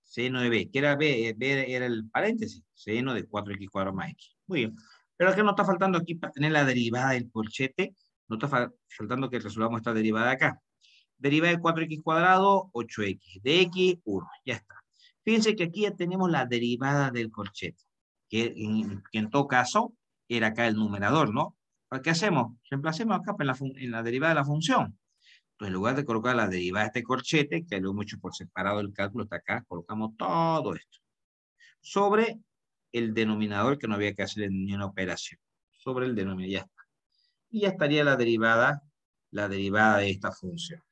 [SPEAKER 1] Seno de b. ¿Qué era b? B era el paréntesis. Seno de 4x cuadrado más x. Muy bien. Pero ¿qué nos está faltando aquí para tener la derivada del corchete? Nos está faltando que resolvamos esta derivada acá. Derivada de 4x cuadrado, 8x. De x, 1. Ya está. Fíjense que aquí ya tenemos la derivada del corchete, que en todo caso era acá el numerador, ¿no? ¿Para qué hacemos? Reemplacemos acá en la derivada de la función. Entonces, en lugar de colocar la derivada de este corchete, que lo hemos hecho por separado el cálculo, está acá, colocamos todo esto. Sobre el denominador, que no había que hacerle ni una operación. Sobre el denominador, ya está. Y ya estaría la derivada de esta función.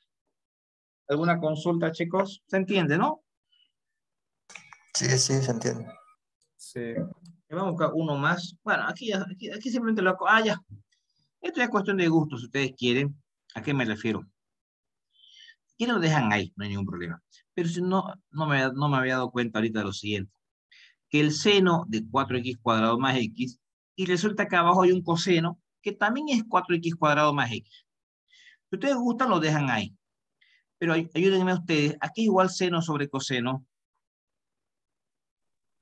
[SPEAKER 1] ¿Alguna consulta, chicos? ¿Se entiende, no?
[SPEAKER 3] Sí, sí, se entiende.
[SPEAKER 1] Sí. Vamos a buscar uno más. Bueno, aquí simplemente lo... Ah, ya. Esto ya es cuestión de gusto, si ustedes quieren. ¿A qué me refiero? Si quieren lo dejan ahí, no hay ningún problema. Pero si no me había dado cuenta ahorita de lo siguiente. Que el seno de 4x cuadrado más x, y resulta que abajo hay un coseno, que también es 4x cuadrado más x. Si ustedes gustan, lo dejan ahí. Pero ayúdenme ustedes. ¿A qué es igual seno sobre coseno?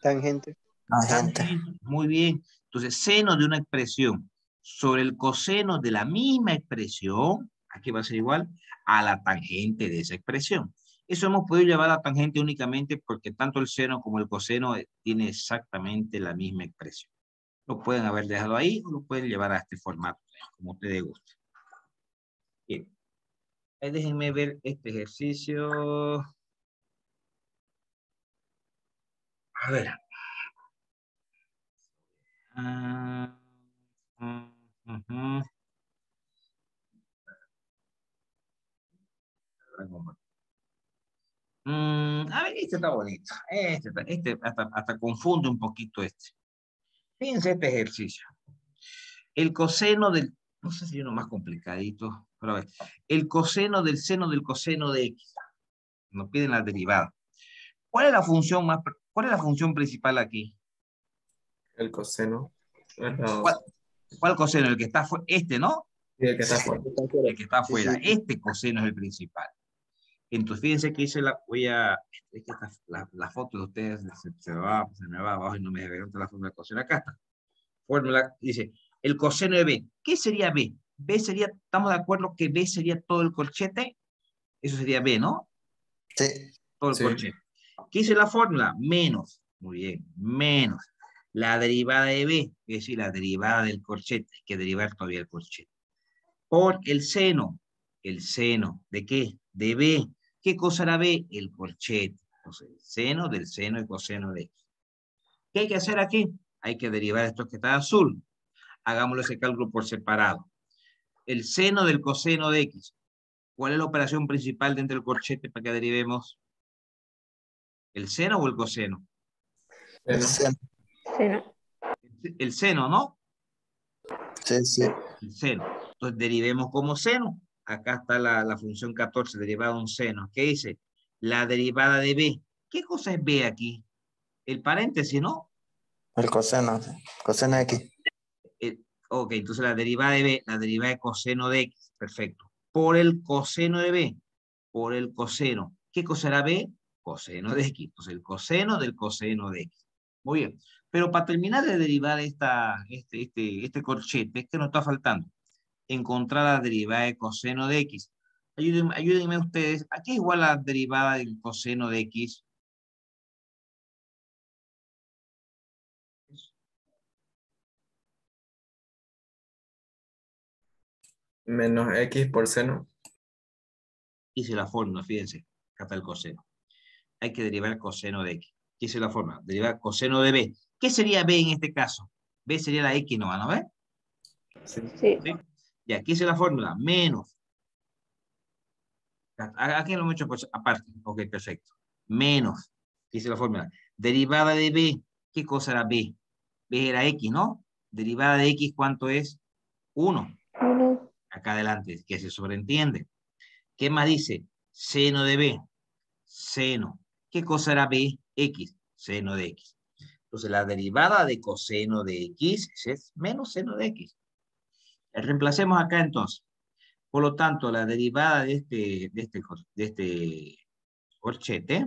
[SPEAKER 4] Tangente.
[SPEAKER 3] Tangente.
[SPEAKER 1] Muy bien. Entonces, seno de una expresión sobre el coseno de la misma expresión, aquí va a ser igual a la tangente de esa expresión. Eso hemos podido llevar a la tangente únicamente porque tanto el seno como el coseno tiene exactamente la misma expresión. Lo pueden haber dejado ahí o lo pueden llevar a este formato, como ustedes gusten. Bien. Déjenme ver este ejercicio. A ver. Ah, ujú. A ver, este está bonito. Este hasta confunde un poquito este. Fíjense este ejercicio. El coseno del, no sé si hay uno más complicadito, pero a ver, el coseno del seno del coseno de X. Nos piden la derivada. ¿Cuál es la función cuál es la función principal aquí?
[SPEAKER 2] El coseno. Es la-
[SPEAKER 1] ¿Cuál, cuál coseno? El que está este, ¿no?
[SPEAKER 2] Sí, el que está
[SPEAKER 3] Sí,
[SPEAKER 2] fuera.
[SPEAKER 1] El que está
[SPEAKER 4] Sí,
[SPEAKER 1] afuera.
[SPEAKER 4] sí.
[SPEAKER 1] Este coseno es el principal. Entonces, fíjense que hice voy a, es que la foto de ustedes se me va abajo y no me deja la foto del coseno. Acá está. Fórmula, dice, el coseno de B. ¿Qué sería B? B sería, ¿estamos de acuerdo que B sería todo el corchete? Eso sería B, ¿no?
[SPEAKER 3] sí,
[SPEAKER 1] Todo el
[SPEAKER 2] Sí.
[SPEAKER 1] corchete. ¿Qué dice la fórmula? Menos, muy bien, menos la derivada de B, es decir, la derivada del corchete, hay que derivar todavía el corchete, por el seno, ¿de qué? De B. ¿Qué cosa era B? El corchete. Entonces, el seno del seno y coseno de X. ¿Qué hay que hacer aquí? Hay que derivar esto que está azul. Hagámoslo ese cálculo por separado. El seno del coseno de X. ¿Cuál es la operación principal dentro del corchete para que derivemos? ¿El seno o el coseno?
[SPEAKER 3] el
[SPEAKER 2] Seno.
[SPEAKER 3] seno.
[SPEAKER 5] Seno.
[SPEAKER 1] El seno, ¿no?
[SPEAKER 3] Sí, sí,
[SPEAKER 1] El seno. Entonces derivemos como seno. Acá está la función 14, derivada de un seno. ¿Qué dice? La derivada de B. ¿Qué cosa es B aquí? El paréntesis, ¿no?
[SPEAKER 3] el coseno, sí. Coseno de X.
[SPEAKER 1] Ok, entonces la derivada de B, la derivada de coseno de X. Perfecto. Por el coseno de B. Por el coseno. ¿Qué cosa era B? Coseno de X. Entonces el coseno del coseno de X. Muy bien. Pero para terminar de derivar este corchete, ¿qué nos está faltando? Encontrar la derivada de coseno de X. Ayúdenme ustedes. ¿A qué es igual la derivada del coseno de X?
[SPEAKER 2] Menos X por seno.
[SPEAKER 1] Hice la fórmula, fíjense. Acá está el coseno. Hay que derivar el coseno de X. Hice la fórmula. Derivar coseno de B. ¿Qué sería B en este caso? B sería la X, ¿no? ¿No ves?
[SPEAKER 2] Sí.
[SPEAKER 5] Sí.
[SPEAKER 1] ¿Sí? Y aquí hice la fórmula. Menos. Aquí lo hemos hecho pues, aparte. Ok, perfecto. Menos. Hice la fórmula. Derivada de B. ¿Qué cosa era B? B era X, ¿no? Derivada de X, ¿cuánto es? 1.
[SPEAKER 5] 1.
[SPEAKER 1] Acá adelante, que se sobreentiende. ¿Qué más dice? Seno de B. Seno. ¿Qué cosa era B? X. Seno de X. Entonces, la derivada de coseno de X es menos seno de X. Reemplacemos acá entonces. Por lo tanto, la derivada de este corchete,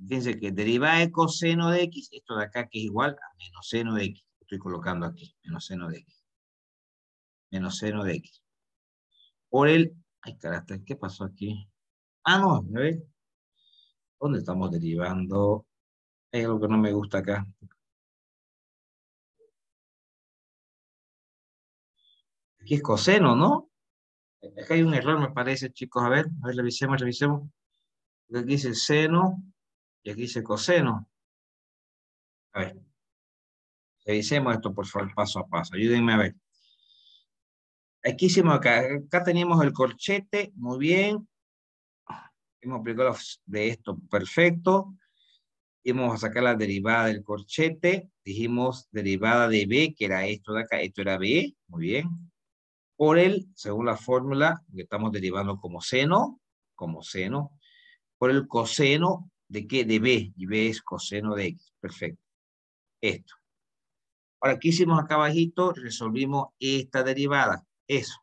[SPEAKER 1] fíjense que derivada de coseno de X, esto de acá que es igual a menos seno de X. Estoy colocando aquí, menos seno de X. Menos seno de X. Por el, ay carácter, ¿qué pasó aquí? Ah, no, a ver, ¿dónde estamos derivando? Es algo que no me gusta acá. Aquí es coseno, ¿no? Acá hay un error, me parece, chicos. A ver, revisemos. Aquí dice seno y aquí dice coseno. A ver, revisemos esto, por favor, paso a paso. Ayúdenme a ver. Aquí hicimos acá teníamos el corchete, muy bien. Hemos aplicado de esto, perfecto. Íbamos a sacar la derivada del corchete. Dijimos derivada de B, que era esto de acá. Esto era B, muy bien. Por el, según la fórmula, que estamos derivando como seno, por el coseno de qué, de B, y B es coseno de X, perfecto, esto. Ahora, ¿qué hicimos acá abajito? Resolvimos esta derivada, eso.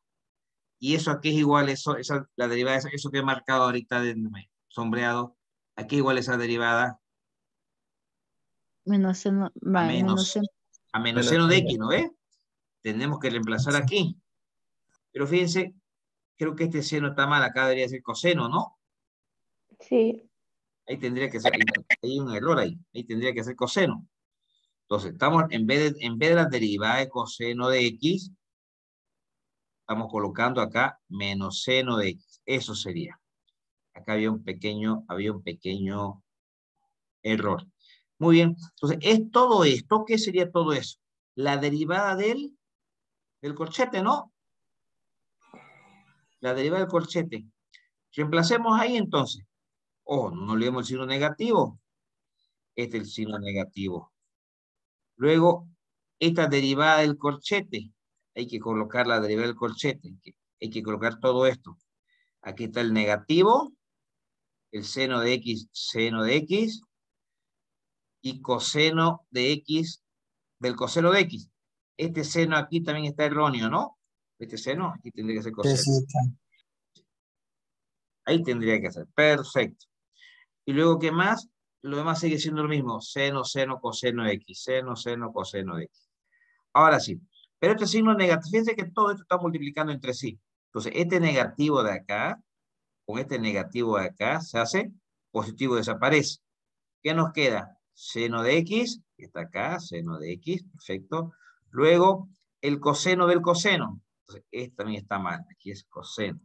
[SPEAKER 1] Y eso aquí es igual, la derivada, eso que he marcado ahorita de sombreado, aquí es igual esa derivada
[SPEAKER 5] Menos seno.
[SPEAKER 1] a
[SPEAKER 5] Vale, menos
[SPEAKER 1] menos,
[SPEAKER 5] seno.
[SPEAKER 1] a menos
[SPEAKER 2] Menos
[SPEAKER 1] seno de
[SPEAKER 2] seno.
[SPEAKER 1] X, ¿no ve? Tenemos que reemplazar aquí. Pero fíjense, creo que este seno está mal, acá debería ser coseno, ¿no?
[SPEAKER 5] Sí.
[SPEAKER 1] Ahí tendría que ser, hay un error ahí tendría que ser coseno. Entonces, estamos, en vez de la derivada de coseno de X, estamos colocando acá menos seno de X. Eso sería. Acá había un pequeño error. Muy bien. Entonces, es todo esto. ¿Qué sería todo eso? La derivada del corchete, ¿no? La derivada del corchete. Reemplacemos ahí entonces. Oh, no olvidemos el signo negativo. Este es el signo negativo. Luego, esta derivada del corchete. Hay que colocar la derivada del corchete. Hay que colocar todo esto. Aquí está el negativo, el seno de x, y coseno de x, del coseno de x. Este seno aquí también está erróneo, ¿no? Este seno aquí tendría que ser
[SPEAKER 3] Sí,
[SPEAKER 1] coseno.
[SPEAKER 3] sí, sí.
[SPEAKER 1] Ahí tendría que ser. Perfecto. Y luego, ¿qué más? Lo demás sigue siendo lo mismo. Seno, seno, coseno de x. Seno, seno, coseno de x. Ahora sí. Pero este signo negativo, fíjense que todo esto está multiplicando entre sí. Entonces, este negativo de acá, con este negativo de acá, se hace positivo, desaparece. ¿Qué nos queda? Seno de x, que está acá, seno de x, perfecto. Luego, el coseno del coseno. Entonces, este también está mal. Aquí es coseno.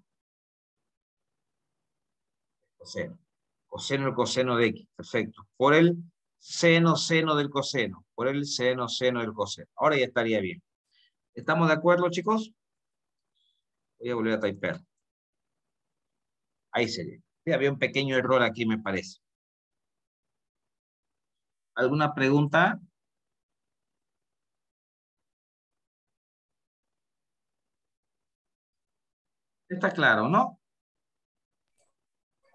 [SPEAKER 1] Coseno. Coseno del coseno de x, perfecto. Por el seno, seno del coseno. Por el seno, seno del coseno. Ahora ya estaría bien. ¿Estamos de acuerdo, chicos? Voy a volver a typear. Ahí sería. Sí, había un pequeño error aquí, me parece. ¿Alguna pregunta? Está claro, ¿no?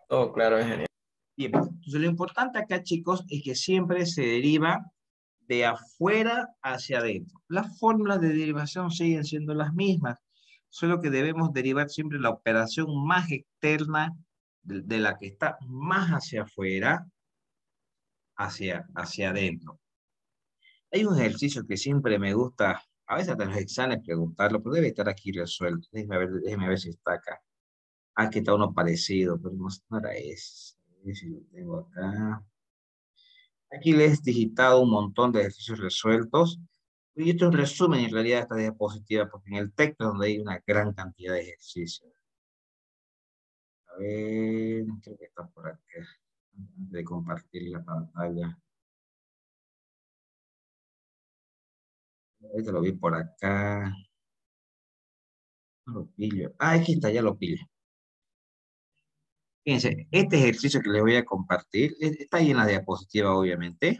[SPEAKER 2] Todo claro, es genial.
[SPEAKER 1] Bien, entonces lo importante acá, chicos, es que siempre se deriva de afuera hacia adentro. Las fórmulas de derivación siguen siendo las mismas, solo que debemos derivar siempre la operación más externa de la que está más hacia afuera hacia adentro. Hay un ejercicio que siempre me gusta, a veces hasta en los exámenes preguntarlo, pero debe estar aquí resuelto. Déjeme ver si está acá. Aquí está uno parecido, pero no era ese. A ver si lo tengo acá. Aquí les he digitado un montón de ejercicios resueltos. Y esto es un resumen en realidad de esta diapositiva, porque en el texto es donde hay una gran cantidad de ejercicios. A ver, creo que está por acá. Antes de compartir la pantalla. Ahorita lo vi por acá. No lo pillo. Ah, aquí está, ya lo pillo. Fíjense, este ejercicio que les voy a compartir está ahí en la diapositiva, obviamente.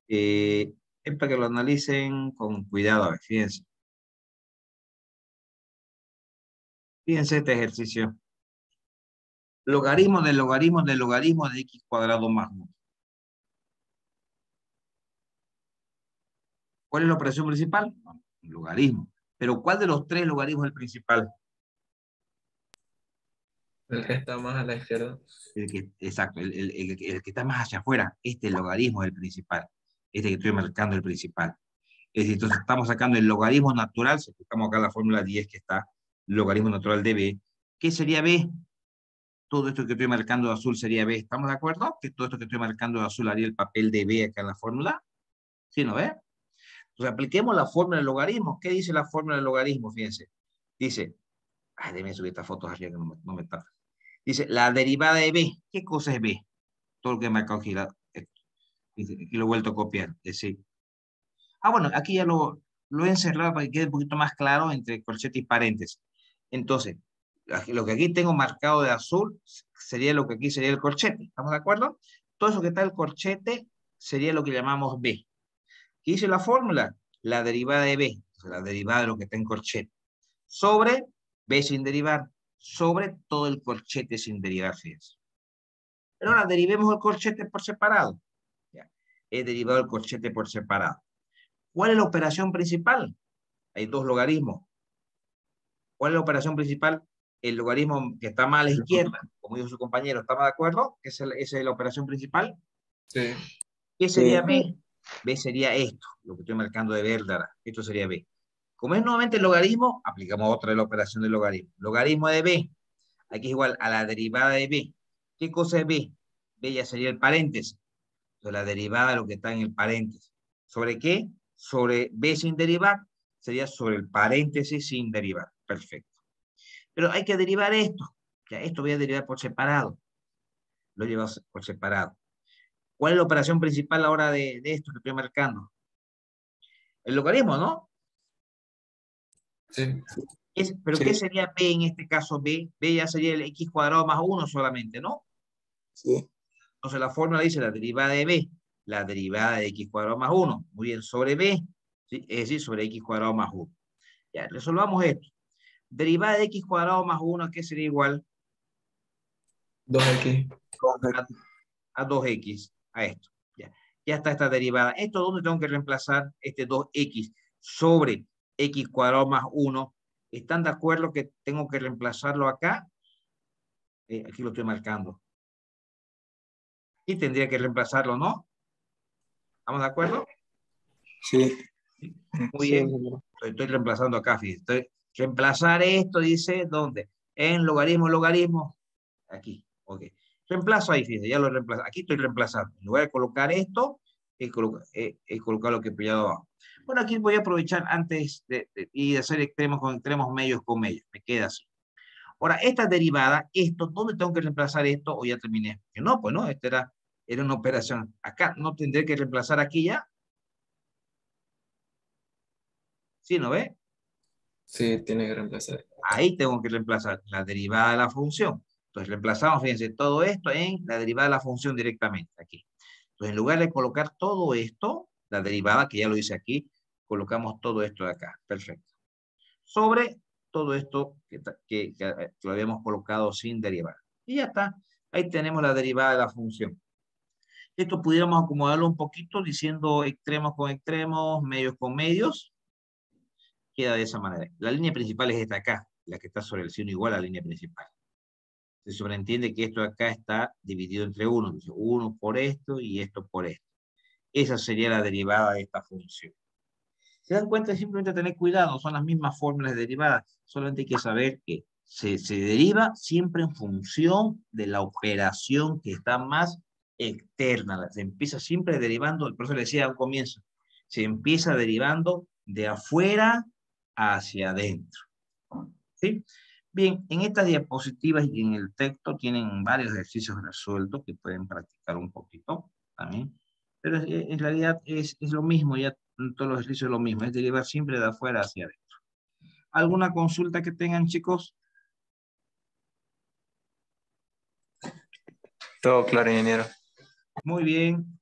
[SPEAKER 1] Es para que lo analicen con cuidado. A ver, fíjense. Fíjense este ejercicio. Logaritmo del logaritmo del logaritmo de x cuadrado más 1. ¿Cuál es la operación principal? El logaritmo. Pero ¿cuál de los tres logaritmos es el principal?
[SPEAKER 2] El que está más a la izquierda.
[SPEAKER 1] Exacto, el que está más hacia afuera. Este logaritmo es el principal. Este que estoy marcando es el principal. Es decir, entonces estamos sacando el logaritmo natural, si aplicamos acá la fórmula 10 que está, logaritmo natural de b. ¿Qué sería b? Todo esto que estoy marcando de azul sería b. ¿Estamos de acuerdo? Que todo esto que estoy marcando de azul haría el papel de b acá en la fórmula. ¿Sí, no ve? Entonces apliquemos la fórmula del logaritmo. ¿Qué dice la fórmula del logaritmo? Fíjense. Dice, ay, déjenme subir estas fotos arriba que no me tapan. Dice, la derivada de b. ¿Qué cosa es b? Todo lo que me ha aquí, aquí lo he vuelto a copiar. Es decir, bueno, aquí ya lo he encerrado para que quede un poquito más claro entre corchete y paréntesis. Entonces, lo que aquí tengo marcado de azul sería lo que aquí sería el corchete. ¿Estamos de acuerdo? Todo eso que está el corchete sería lo que llamamos b. ¿Qué dice la fórmula? La derivada de b, o sea, la derivada de lo que está en corchete, sobre b sin derivar, sobre todo el corchete sin derivar, fíjense. Pero ahora derivemos el corchete por separado. Ya. He derivado el corchete por separado. ¿Cuál es la operación principal? Hay dos logaritmos. ¿Cuál es la operación principal? El logaritmo que está más a la izquierda, como dijo su compañero, ¿estamos de acuerdo? ¿Esa es la operación principal?
[SPEAKER 2] Sí.
[SPEAKER 1] ¿Qué sería
[SPEAKER 3] Sí.
[SPEAKER 1] b? B sería esto, lo que estoy marcando de verde ahora. Esto sería b. Como es nuevamente el logaritmo, aplicamos otra de la operación del logaritmo. Logaritmo de b, aquí es igual a la derivada de b. ¿Qué cosa es b? B ya sería el paréntesis. Entonces, la derivada de lo que está en el paréntesis. ¿Sobre qué? Sobre b sin derivar, sería sobre el paréntesis sin derivar. Perfecto. Pero hay que derivar esto. Ya, esto voy a derivar por separado. Lo he llevado por separado. ¿Cuál es la operación principal ahora de esto que estoy marcando? El logaritmo, ¿no?
[SPEAKER 6] Sí.
[SPEAKER 1] ¿Pero
[SPEAKER 6] Sí.
[SPEAKER 1] qué sería B en este caso? B ya sería el x cuadrado más 1 solamente, ¿no?
[SPEAKER 3] Sí.
[SPEAKER 1] Entonces la fórmula dice la derivada de B, la derivada de x cuadrado más 1, muy bien, sobre B, ¿sí? Es decir, sobre x cuadrado más 1. Ya, resolvamos esto. Derivada de x cuadrado más 1, ¿a qué sería igual?
[SPEAKER 6] 2x.
[SPEAKER 1] A 2x, a esto. Ya está esta derivada. ¿Esto dónde tengo que reemplazar? Este 2x sobre x cuadrado más 1. ¿Están de acuerdo que tengo que reemplazarlo acá? Aquí lo estoy marcando. Y tendría que reemplazarlo, ¿no? ¿Estamos de acuerdo?
[SPEAKER 3] Sí.
[SPEAKER 1] Muy
[SPEAKER 4] Sí,
[SPEAKER 1] bien.
[SPEAKER 4] ingeniero.
[SPEAKER 1] Estoy reemplazando acá, fíjate. Reemplazar esto, dice, ¿dónde? En logaritmo. Aquí, ok. Reemplazo ahí, fíjate, ya lo reemplazo. Aquí estoy reemplazando. En lugar de colocar esto, colocar lo que he pillado abajo. Bueno, aquí voy a aprovechar antes y de hacer extremos con extremos, medios con medios. Me queda así. Ahora, esta derivada, esto, ¿dónde tengo que reemplazar esto? O ya terminé. Que no, pues no, esta era una operación. Acá, ¿no tendré que reemplazar aquí ya? ¿Sí, no ve?
[SPEAKER 6] Sí, tiene que reemplazar.
[SPEAKER 1] Ahí tengo que reemplazar la derivada de la función. Entonces reemplazamos, fíjense, todo esto en la derivada de la función directamente, aquí. Entonces en lugar de colocar todo esto, la derivada, que ya lo hice aquí, colocamos todo esto de acá. Perfecto. Sobre todo esto que lo habíamos colocado sin derivada. Y ya está. Ahí tenemos la derivada de la función. Esto pudiéramos acomodarlo un poquito diciendo extremos con extremos, medios con medios. Queda de esa manera. La línea principal es esta acá, la que está sobre el signo igual a la línea principal. Se sobreentiende que esto de acá está dividido entre 1. Dice 1 por esto y esto por esto. Esa sería la derivada de esta función. ¿Se dan cuenta? Simplemente tener cuidado, son las mismas fórmulas de derivada, solamente hay que saber que se deriva siempre en función de la operación que está más externa. Se empieza siempre derivando, por eso le decía al comienzo, se empieza derivando de afuera hacia adentro. ¿Sí? Bien, en estas diapositivas y en el texto tienen varios ejercicios resueltos que pueden practicar un poquito también, pero en realidad es lo mismo, ya todos los ejercicios es lo mismo, es derivar siempre de afuera hacia adentro. ¿Alguna consulta que tengan, chicos?
[SPEAKER 6] Todo claro, ingeniero.
[SPEAKER 1] Muy bien.